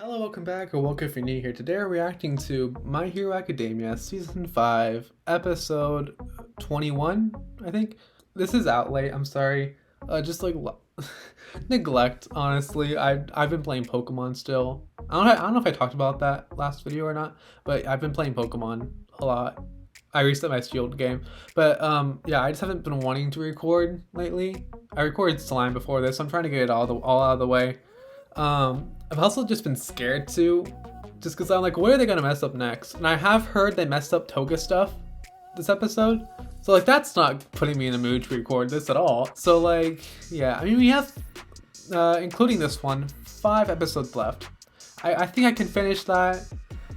Hello, welcome back, or welcome if you're new here. Today we're reacting to My Hero Academia Season 5, Episode 21, I think. This is out late, I'm sorry. Just like neglect, honestly. I've been playing Pokemon still. I don't know if I talked about that last video or not, but I've been playing Pokemon a lot. I reset my Shield game. But yeah, I just haven't been wanting to record lately. I recorded Slime before this, so I'm trying to get it all out of the way. I've also just been scared to, just because I'm like, what are they gonna mess up next? And I have heard they messed up Toga stuff this episode, so like that's not putting me in the mood to record this at all. So like, yeah, I mean we have, including this one, 5 episodes left. I think I can finish that,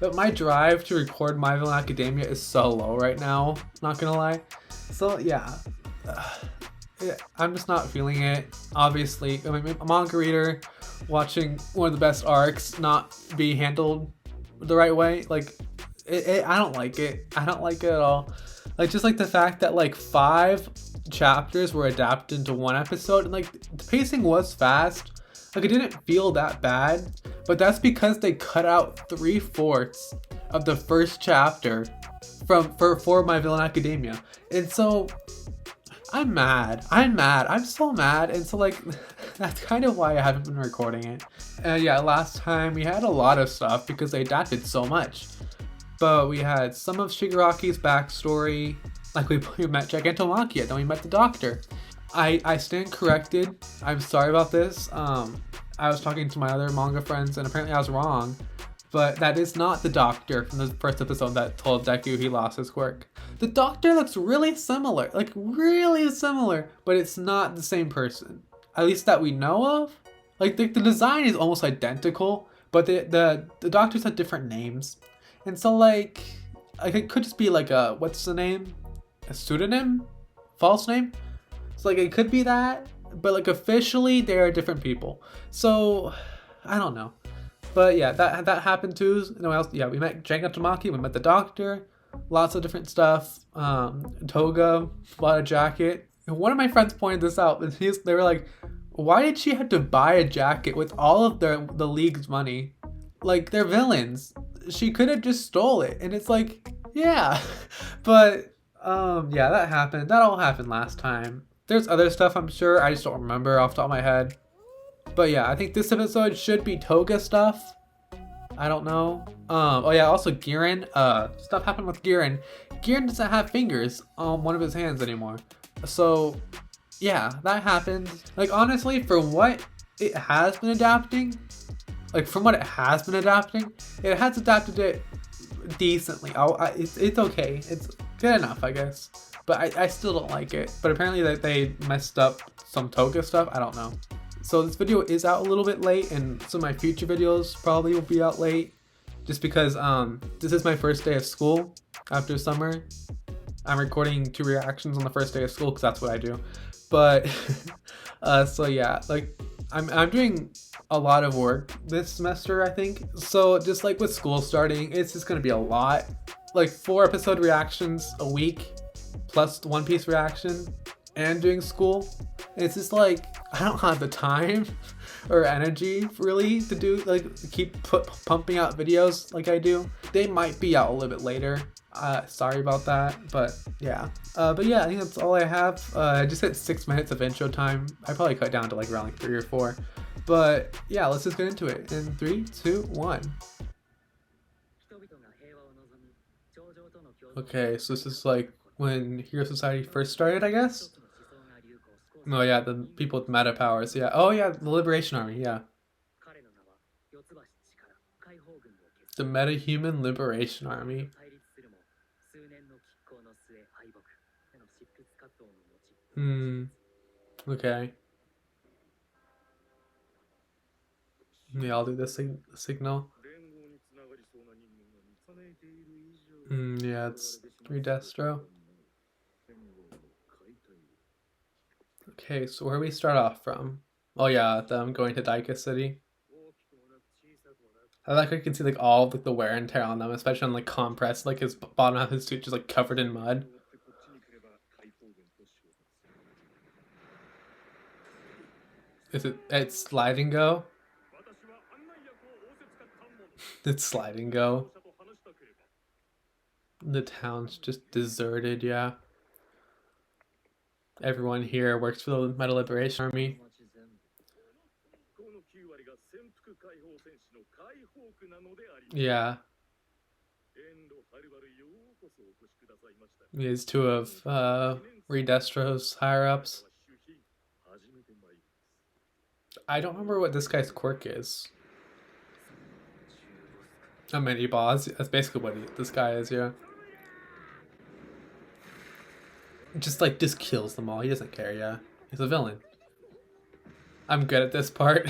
but my drive to record My Villain Academia is so low right now. Not gonna lie. So yeah. Yeah, I'm just not feeling it. Obviously, I'm a manga reader, watching one of the best arcs not be handled the right way. Like, I don't like it. I don't like it at all. Like, just like the fact that like 5 chapters were adapted into one episode, and like the pacing was fast. Like, it didn't feel that bad, but that's because they cut out 3/4 of the first chapter for My Villain Academia, and so I'm mad. I'm so mad. And so like that's kind of why I haven't been recording it. Yeah, last time we had a lot of stuff because they adapted so much. But we had some of Shigaraki's backstory. Like we met Gigantomachia, then we met the Doctor. I stand corrected. I'm sorry about this. I was talking to my other manga friends and apparently I was wrong. But that is not the Doctor from the first episode that told Deku he lost his quirk. The Doctor looks really similar, like really similar, but it's not the same person. At least that we know of. Like the design is almost identical, but the Doctors have different names. And so like it could just be like a, what's the name? A pseudonym? False name? So like it could be that, but like officially they are different people. So I don't know. But yeah, that happened too. You know, yeah, we met Jenga Tamaki, we met the Doctor, lots of different stuff. Toga bought a jacket. And one of my friends pointed this out, and they were like, "Why did she have to buy a jacket with all of the league's money? Like they're villains. She could have just stole it." And it's like, yeah, but yeah, that happened. That all happened last time. There's other stuff I'm sure. I just don't remember off the top of my head. But yeah, I think this episode should be Toga stuff. I don't know. Oh yeah, also Giran. Stuff happened with Giran. Giran doesn't have fingers on one of his hands anymore. So yeah, that happened. Like honestly, for what it has been adapting, it has adapted it decently. It's okay. It's good enough, I guess. But I still don't like it. But apparently they messed up some Toga stuff. I don't know. So this video is out a little bit late, and some of my future videos probably will be out late, just because this is my first day of school after summer. I'm recording 2 reactions on the first day of school because that's what I do. But so yeah, like I'm doing a lot of work this semester, I think. So just like with school starting, it's just gonna be a lot. Like 4 episode reactions a week, plus the One Piece reaction, and doing school. It's just like I don't have the time or energy really to do keep pumping out videos like I do. They might be out a little bit later. Sorry about that, but yeah. But yeah, I think that's all I have. I just hit 6 minutes of intro time. I probably cut down to like around 3 or 4. But yeah, let's just get into it in 3, 2, 1. Okay, so this is like when Hero Society first started, I guess. Oh yeah, the people with meta powers. Yeah. Oh yeah, the Liberation Army. Yeah. The Meta Human Liberation Army. Hmm. Okay. Yeah, I'll do the signal. Yeah, it's 3 Destro. Okay, so where do we start off from? Oh yeah, them going to Daika City. I like I can see like all like the wear and tear on them, especially on like compress, like his bottom of his suit just like covered in mud. Is it's slide and go? It's slide and go. The town's just deserted, yeah. Everyone here works for the Metal Liberation Army. Yeah. These two of Redestro's higher ups. I don't remember what this guy's quirk is. A mini boss. That's basically what this guy is, yeah. Just kills them all. He doesn't care, yeah. He's a villain. I'm good at this part.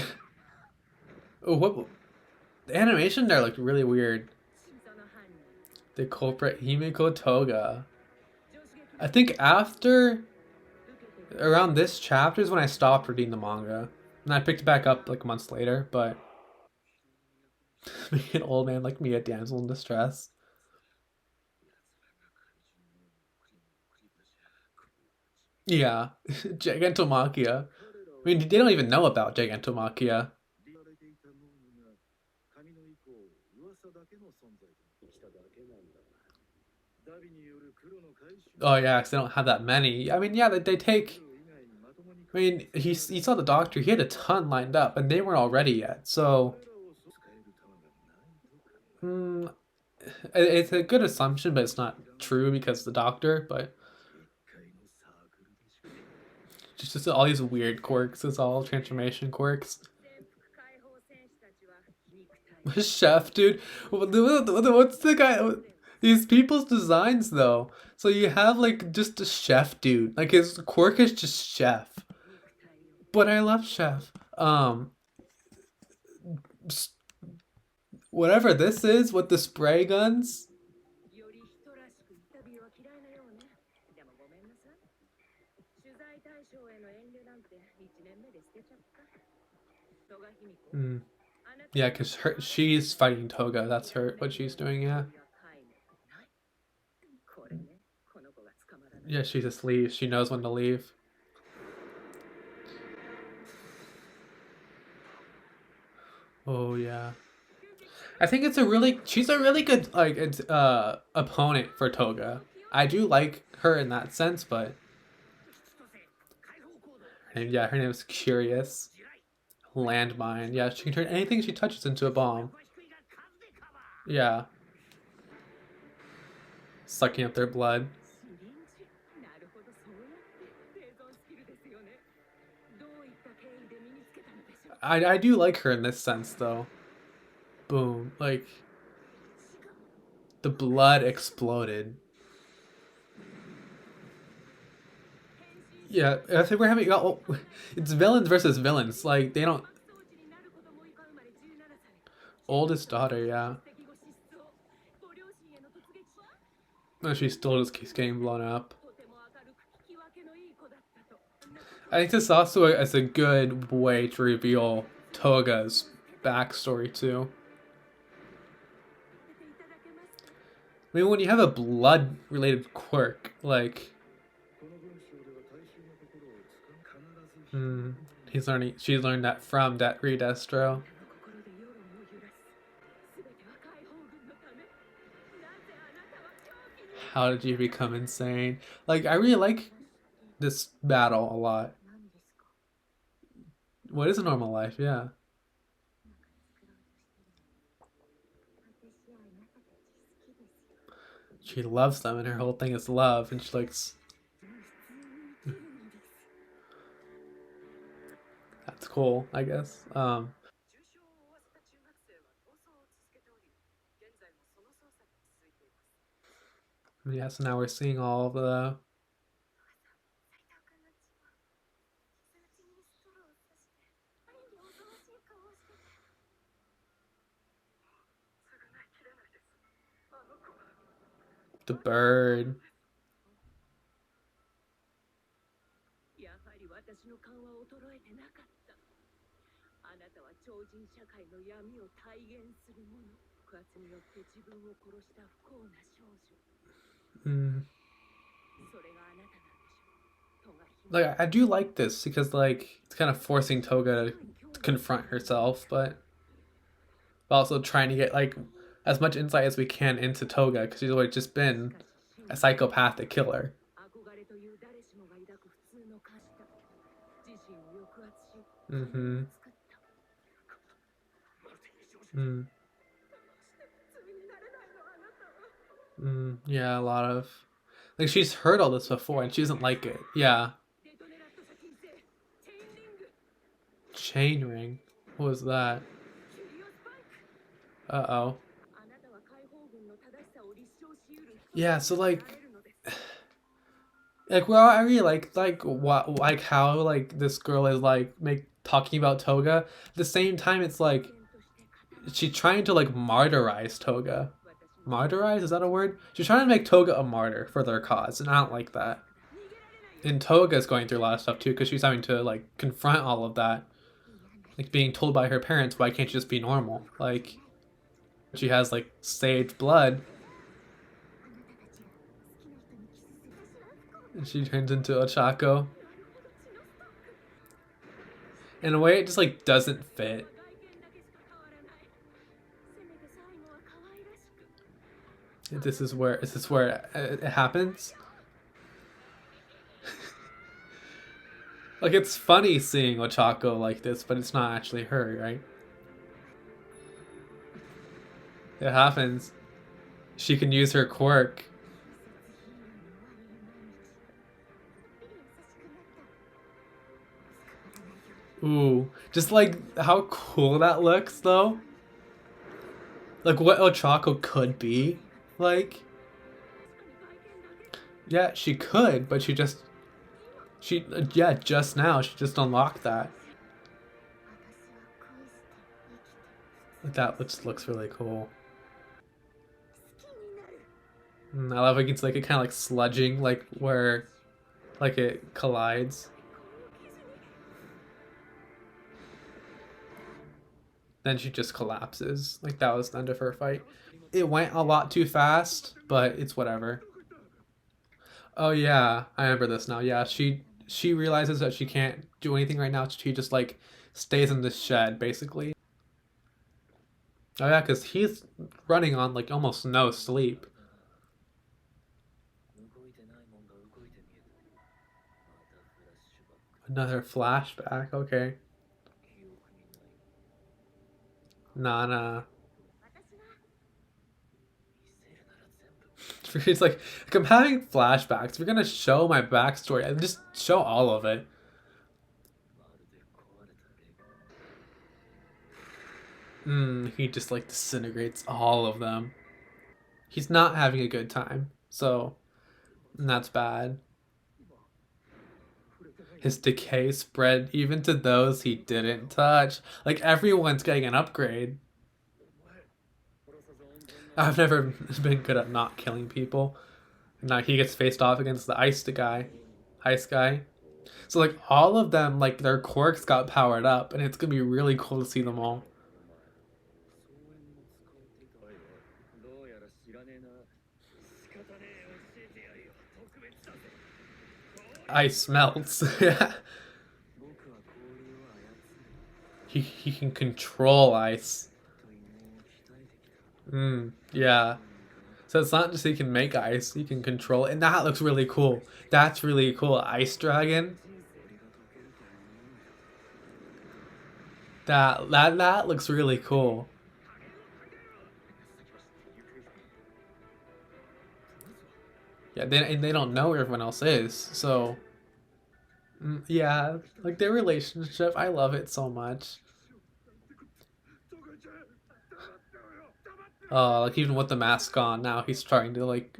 Oh, what? The animation there looked really weird. The culprit HIMIKO TOGA. I think after around this chapter is when I stopped reading the manga. And I picked it back up like months later, but an old man like me, a damsel in distress. Yeah. Gigantomachia. I mean, they don't even know about Gigantomachia. Oh yeah, because they don't have that many. I mean, yeah, they take. I mean, he saw the doctor. He had a ton lined up, and they weren't all ready yet. So, hmm, it's a good assumption, but it's not true because the doctor. But just all these weird quirks. It's all transformation quirks. Chef, dude. What's the guy? These people's designs, though. So you have like just a chef dude. Like his quirk is just chef. But I love chef. Whatever this is with the spray guns. Mm. Yeah, because she's fighting Toga. That's what she's doing, yeah. Yeah, she just leaves. She knows when to leave. Oh, yeah. I think she's a really good, like, opponent for Toga. I do like her in that sense, but yeah, her name is Curious. Landmine. Yeah, she can turn anything she touches into a bomb. Yeah. Sucking up their blood. I do like her in this sense, though. Boom. Like, the blood exploded. Yeah, I think we're having. Oh, it's villains versus villains. Like, they don't. Oldest daughter, yeah. No, she still just keeps getting blown up. I think this also is a good way to reveal Toga's backstory, too. I mean, when you have a blood-related quirk, like... she's learned that from that Redestro. How did you become insane? Like, I really like this battle a lot. What is a normal life? Yeah. She loves them, and her whole thing is love, and she likes... That's cool, I guess. Yeah, so now we're seeing all the bird. Mm. Like, I do like this because, like, it's kind of forcing Toga to confront herself, but but also trying to get like as much insight as we can into Toga because she's always just been a psychopathic killer. Mm-hmm. Mm. Mm. Yeah, a lot of like she's heard all this before and she doesn't like it. Yeah. Chain ring. What was that? Uh-oh. Yeah, so like well, I really like what like how like this girl is like make talking about Toga. At the same time, it's like she's trying to like martyrize Toga. Martyrize, is that a word? She's trying to make Toga a martyr for their cause, and I don't like that. And Toga's going through a lot of stuff too because she's having to like confront all of that, like being told by her parents, why can't you just be normal? Like she has like saved blood, and she turns into a Chaco. In a way, it just like doesn't fit. Is this where it happens? Like it's funny seeing Ochako like this, but it's not actually her, right? It happens. She can use her quirk. Ooh, just like how cool that looks though. Like what Ochako could be. Like, yeah, she could, but yeah, just now she just unlocked that. Like that looks really cool. I love like it's like it kind of like sludging, like where like it collides. Then she just collapses. Like that was the end of her fight. It went a lot too fast, but it's whatever. Oh yeah, I remember this now. Yeah, she realizes that she can't do anything right now. She just like stays in this shed basically. Oh yeah, because he's running on like almost no sleep. Another flashback. Okay, Nana. It's like I'm having flashbacks. We're gonna show my backstory and just show all of it. He just like disintegrates all of them. He's not having a good time, so that's bad. His decay spread even to those he didn't touch. Like everyone's getting an upgrade. I've never been good at not killing people. Now he gets faced off against the ice guy. So like all of them, like their quirks got powered up, and it's gonna be really cool to see them all. Ice melts. Yeah, he can control ice. Yeah. So it's not just he can make ice, he can control it, and that looks really cool. That's really cool. Ice dragon. That looks really cool. Yeah, they don't know where everyone else is, so yeah, like their relationship, I love it so much. Like even with the mask on now, he's trying to like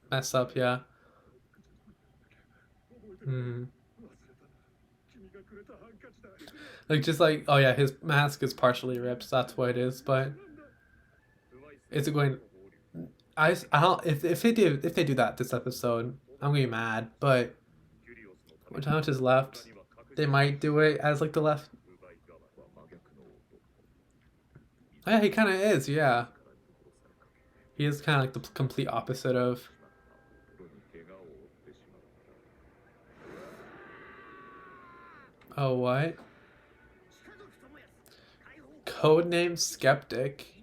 mess up. Yeah. Mm. Like just like oh yeah, his mask is partially ripped. So that's what it is. But is it going? I don't if they do that this episode, I'm gonna be mad. But how much is left? They might do it as like the left. Oh, yeah, he kind of is. Yeah, he is kind of like the complete opposite of. Oh what? codename Skeptic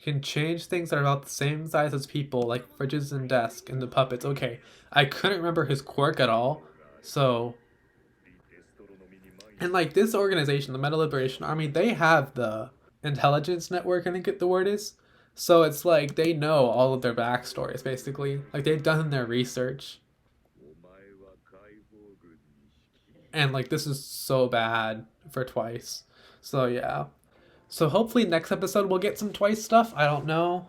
can change things that are about the same size as people, like fridges and desks and the puppets. Okay, I couldn't remember his quirk at all, so... And like this organization, the Meta Liberation Army, they have the intelligence network, I think the word is. So it's like they know all of their backstories, basically. Like they've done their research. And like this is so bad for Twice. So yeah. So hopefully next episode we'll get some Twice stuff. I don't know.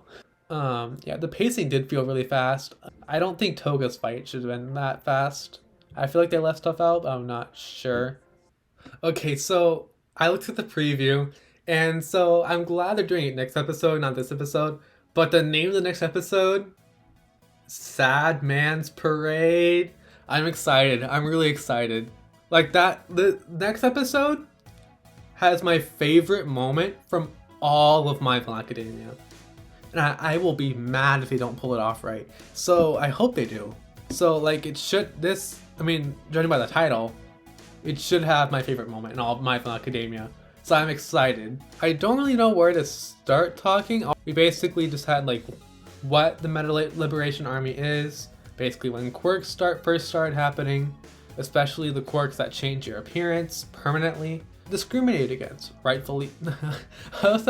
Yeah, the pacing did feel really fast. I don't think Toga's fight should have been that fast. I feel like they left stuff out, but I'm not sure. Okay, so I looked at the preview, and so I'm glad they're doing it next episode, not this episode. But the name of the next episode, Sad Man's Parade. I'm excited. I'm really excited. Like that, the next episode has my favorite moment from all of My Hero Academia. And I will be mad if they don't pull it off right. So I hope they do. So like it should, judging by the title, it should have my favorite moment in all of My Hero Academia. So I'm excited. I don't really know where to start talking. We basically just had like what the Meta Liberation Army is. Basically when quirks first started happening, especially the quirks that change your appearance permanently, discriminated against, rightfully. I was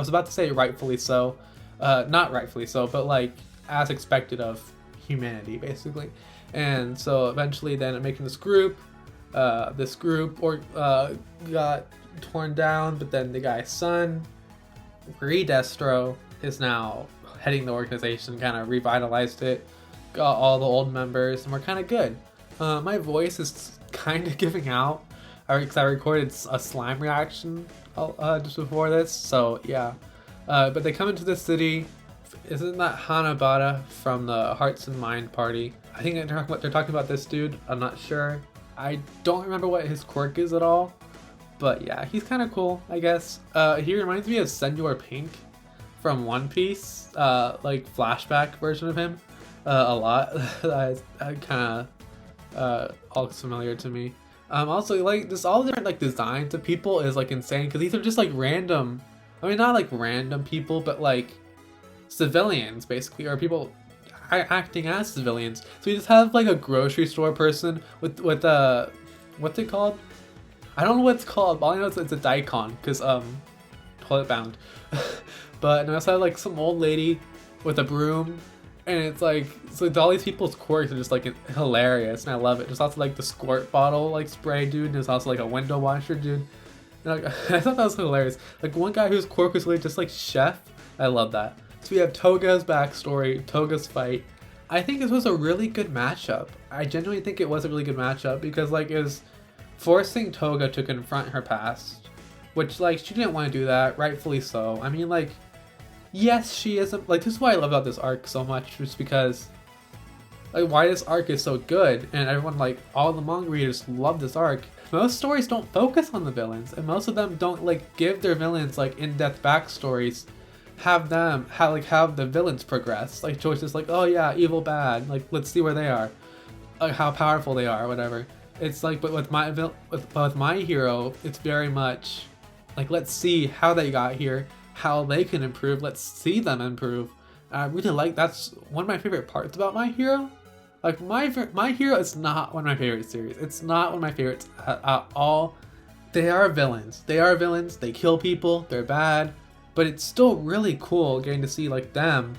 about to say rightfully so, not rightfully so, but like as expected of humanity, basically. And so eventually, then making this group got torn down, but then the guy's son, Redestro, is now heading the organization, kind of revitalized it, got all the old members, and we're kind of good. My voice is kind of giving out because I recorded a slime reaction just before this, so yeah. But they come into the city. Isn't that Hanabata from the Hearts and Mind Party? I think they're talking about this dude. I'm not sure. I don't remember what his quirk is at all, but yeah, he's kind of cool, I guess. He reminds me of Senor Pink from One Piece, like flashback version of him, a lot. That kind of all familiar to me. Also, like just all the different like designs of people is like insane because these are just like random. I mean, not like random people, but like civilians basically, or people acting as civilians. So you just have like a grocery store person with what's it called? I don't know what it's called, but all I know is it's a daikon because toilet bound. But I also have like some old lady with a broom, and it's like, so all these people's quirks are just like hilarious, and I love it. There's also like the squirt bottle like spray dude, and there's also like a window washer dude. And, like, I thought that was hilarious. Like one guy whose quirk was really just like chef. I love that. So we have Toga's backstory, Toga's fight. I think this was a really good matchup. I genuinely think it was a really good matchup because like it was forcing Toga to confront her past, which like she didn't want to do that, rightfully so. I mean, like, yes, she isn't, like, this is why I love about this arc so much, just because like why this arc is so good, and everyone, like all the manga readers love this arc. Most stories don't focus on the villains, and most of them don't like give their villains like in-depth backstories, have the villains progress, like choices like, oh yeah, evil, bad, like let's see where they are, like how powerful they are, whatever. It's like, but with my hero, it's very much like, let's see how they got here, how they can improve, let's see them improve. I really like, that's one of my favorite parts about My Hero. Like My Hero is not one of my favorite series. It's not one of my favorites at all. They are villains. They kill people. They're bad. But it's still really cool getting to see like them,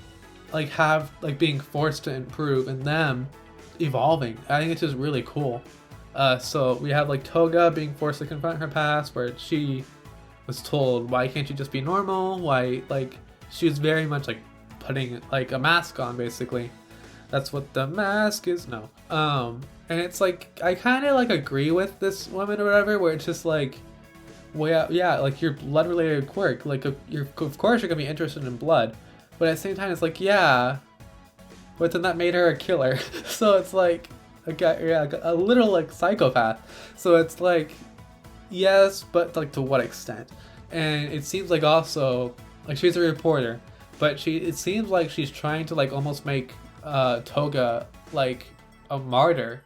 like have like being forced to improve and them evolving. I think it's just really cool. So we have like Toga being forced to confront her past, where she was told, why can't you just be normal? Why, like, she was very much like putting like a mask on, basically. That's what the mask is. No. And it's like, I kind of like agree with this woman or whatever, where it's just like, well, yeah, like your blood related quirk, like of course you're gonna be interested in blood, but at the same time it's like, yeah, but then that made her a killer. So it's like, a literal like psychopath. So it's like, yes, but like to what extent? And it seems like also like she's a reporter, but it seems like she's trying to like almost make Toga like a martyr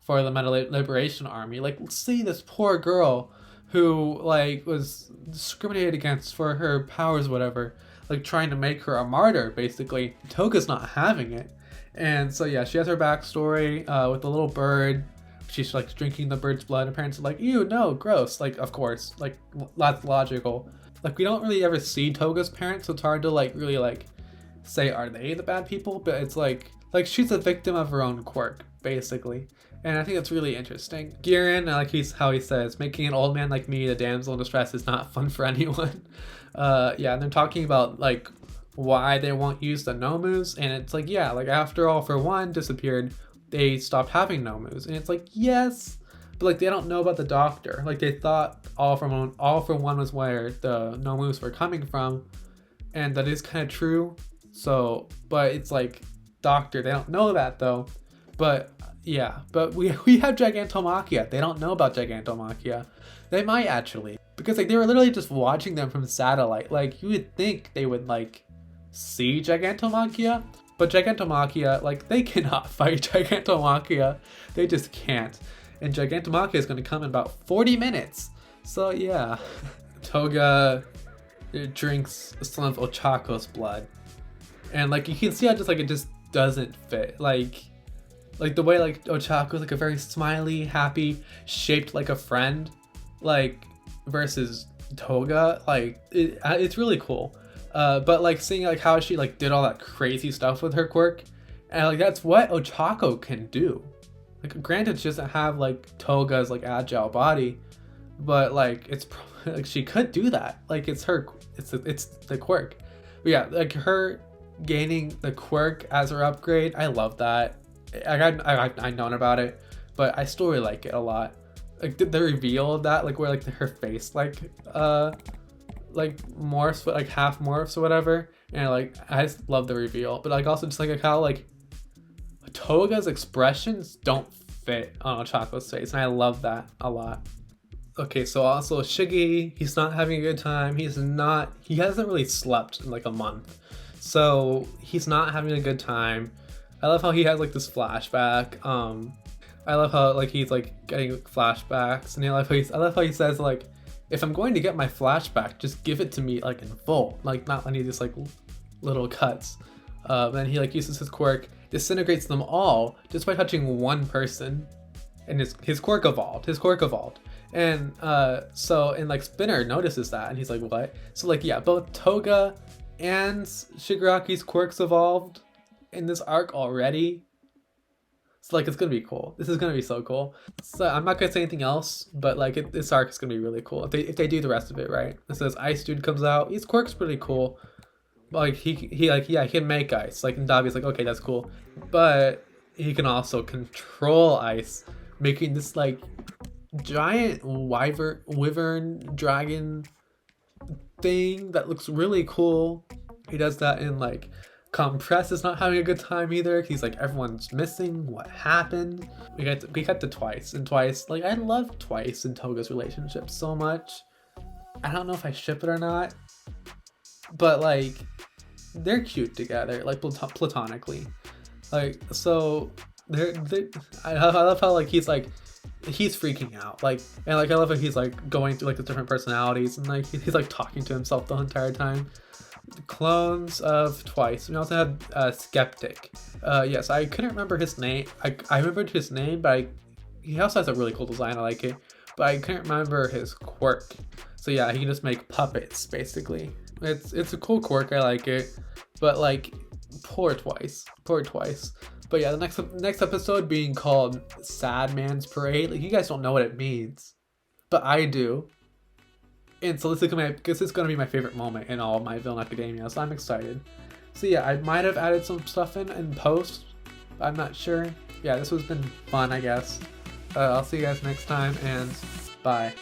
for the Meta Liberation Army. Like, see this poor girl who like was discriminated against for her powers, whatever, like trying to make her a martyr. Basically, Toga's not having it, and so yeah, she has her backstory with the little bird. She's like drinking the bird's blood. And parents are like, "Ew, no, gross." Like, of course, like that's logical. Like, we don't really ever see Toga's parents, so it's hard to like really like say are they the bad people, but it's like she's a victim of her own quirk, basically. And I think that's really interesting. Giran, how he says, making an old man like me, the damsel in distress, is not fun for anyone. Yeah, and they're talking about like why they won't use the Nomus, and it's like, yeah, like after All for One disappeared, they stopped having Nomus, and it's like, yes, but like they don't know about the doctor. Like they thought All for One was where the Nomus were coming from, and that is kind of true. So, but it's like doctor, they don't know that though. But yeah, but we have Gigantomachia. They don't know about Gigantomachia. They might actually, because like they were literally just watching them from satellite. Like you would think they would like see Gigantomachia, but Gigantomachia, like they cannot fight Gigantomachia. They just can't. And Gigantomachia is going to come in about 40 minutes. So yeah, Toga drinks some of Ochako's blood, and like you can see how just like it just doesn't fit. Like the way like Ochako is like a very smiley, happy, shaped like a friend, like versus Toga, like it's really cool. But like seeing like how she like did all that crazy stuff with her quirk, and like that's what Ochako can do. Like granted, she doesn't have like Toga's like agile body, but like it's like she could do that. Like it's the quirk. But yeah, like her gaining the quirk as her upgrade, I love that. I've known about it, but I still really like it a lot. Like the reveal of that, like where like her face like morphs, like half morphs or whatever, and like I just love the reveal. But like also just like how like Toga's expressions don't fit on Ochako's face, and I love that a lot. Okay, so also Shiggy, he's not having a good time. He hasn't really slept in like a month, so he's not having a good time. I love how he has like this flashback. I love how like he's like getting flashbacks, and I love how he says like, if I'm going to get my flashback, just give it to me like in full, like not any just like little cuts. Then he like uses his quirk, disintegrates them all just by touching one person, and his quirk evolved. And and like Spinner notices that, and he's like, what? So like yeah, both Toga and Shigaraki's quirks evolved in this arc already. So like it's gonna be cool. This is gonna be so cool. So I'm not gonna say anything else, but like this arc is gonna be really cool if they do the rest of it right. It says Ice Dude comes out. His quirk's pretty cool. But like he like yeah, he can make ice. Like and Dabi's like, okay, that's cool. But he can also control ice, making this like giant wyvern dragon thing that looks really cool. He does that in like Compress is not having a good time either. He's like, everyone's missing. What happened? We got to Twice, and Twice, like I love Twice and Toga's relationship so much. I don't know if I ship it or not, but like they're cute together, like platonically. Like so, I love how like he's freaking out, like, and like I love how he's like going through like the different personalities, and like he's like talking to himself the entire time. Clones of Twice. We also had Skeptic. Yes, I couldn't remember his name. I remembered his name, but he also has a really cool design. I like it, but I couldn't remember his quirk. So yeah, he can just make puppets basically. It's a cool quirk. I like it, but like poor Twice. But yeah, the next episode being called Sad Man's Parade. Like you guys don't know what it means, but I do. And so this is going to be my favorite moment in all of My Villain Academia, so I'm excited. So yeah, I might have added some stuff in post. I'm not sure. Yeah, this has been fun, I guess. I'll see you guys next time, and bye.